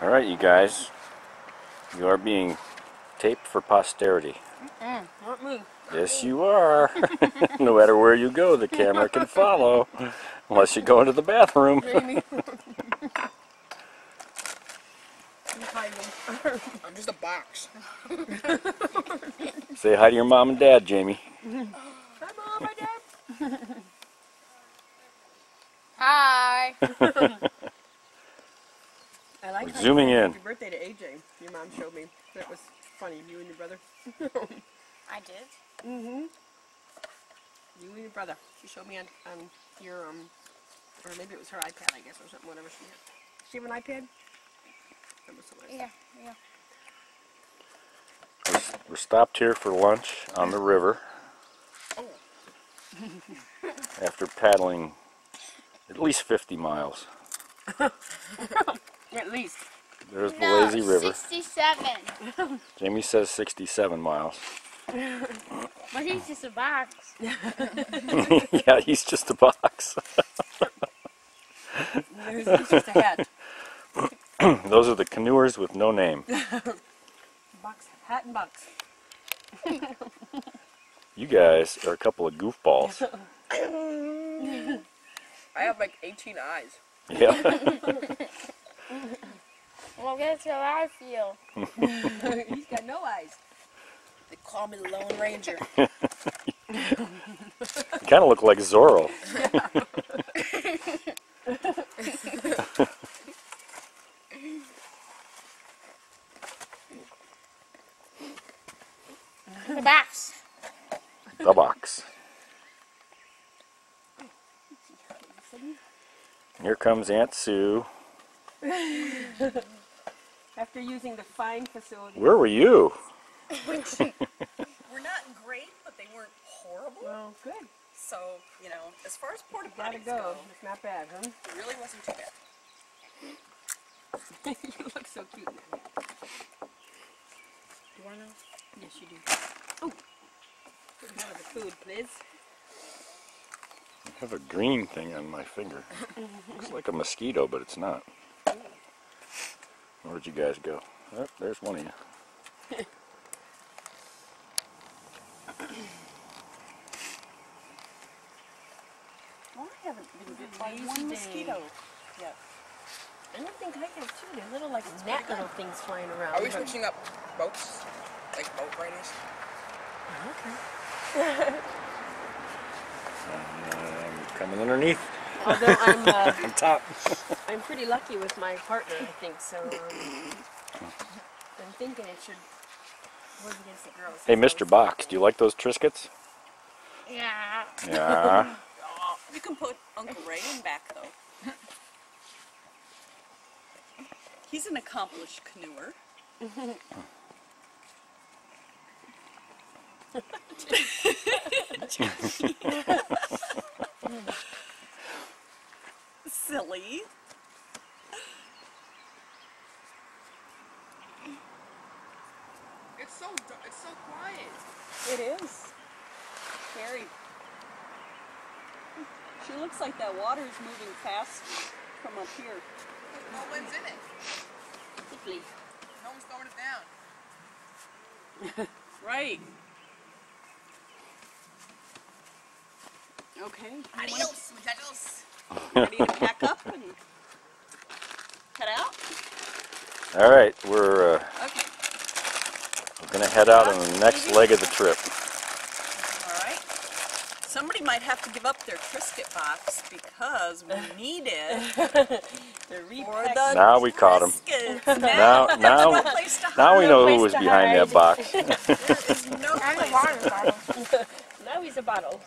Alright, you guys. You are being taped for posterity. Not me. Yes, you are. No matter where you go, the camera can follow. Unless you go into the bathroom. Jamie. He's hiding. I'm just a box. Say hi to your mom and dad, Jamie. Hi, Mom. Hi, Dad. Hi. I like how Zooming you said in. happy birthday to AJ. Your mom showed me. That was funny. You and your brother. I did. You and your brother. She showed me on your or maybe it was her iPad, I guess, or something. Whatever she had. Does she have an iPad? That was something. Yeah. We're stopped here for lunch on the river. After paddling at least 50 miles. At least. There's the No, lazy river. 67. Jamie says 67 miles. But he's just a box. Yeah, he's just a box. He's just a hat. Those are the canoers with no name. Box, hat and box. You guys are a couple of goofballs. I have like 18 eyes. Yeah. Well, that's how I feel. He's got no eyes. They call me the Lone Ranger. You kind of look like Zorro. The box. The box. Here comes Aunt Sue. After using the fine facility. Where were you? We're not great, but they weren't horrible. Well, good. So, you know, as far as porta Gotta potties go. go, It's not bad, huh? it really wasn't too bad. You look so cute. Do you want to know? Yes, you do. Oh, put none of the food, please. I have a green thing on my finger. Looks like a mosquito, but it's not. Where'd you guys go? Oh, there's one of you. Well, I haven't been bit by Lazy one day. mosquito yet. I don't think I have too. They're little like gnat little things flying around. Are we but- switching up boats? Like boat riders? Okay. I'm coming underneath. Although On top. I'm pretty lucky with my partner, I think, so I'm thinking it should work against the girls. Hey, Mr. Box, do you like those Triscuits? Yeah. Yeah. You can put Uncle Ray in back, though. He's an accomplished canoeer. Silly. It's so quiet. It is. Scary. She looks like that water is moving fast from up here. No one's in it. Quickly. No one's throwing it down. Right. Okay. Adios, muchachos. Ready to pack up and head out? All right, we're Okay. going to head out on the next leg of the trip. All right. Somebody might have to give up their Triscuit box because we need it for the Now we caught 'em. Triscuits. Now, there's now, no place to now we hide. know who was behind that box. There is no I'm a place. water bottle. Now he's a bottle.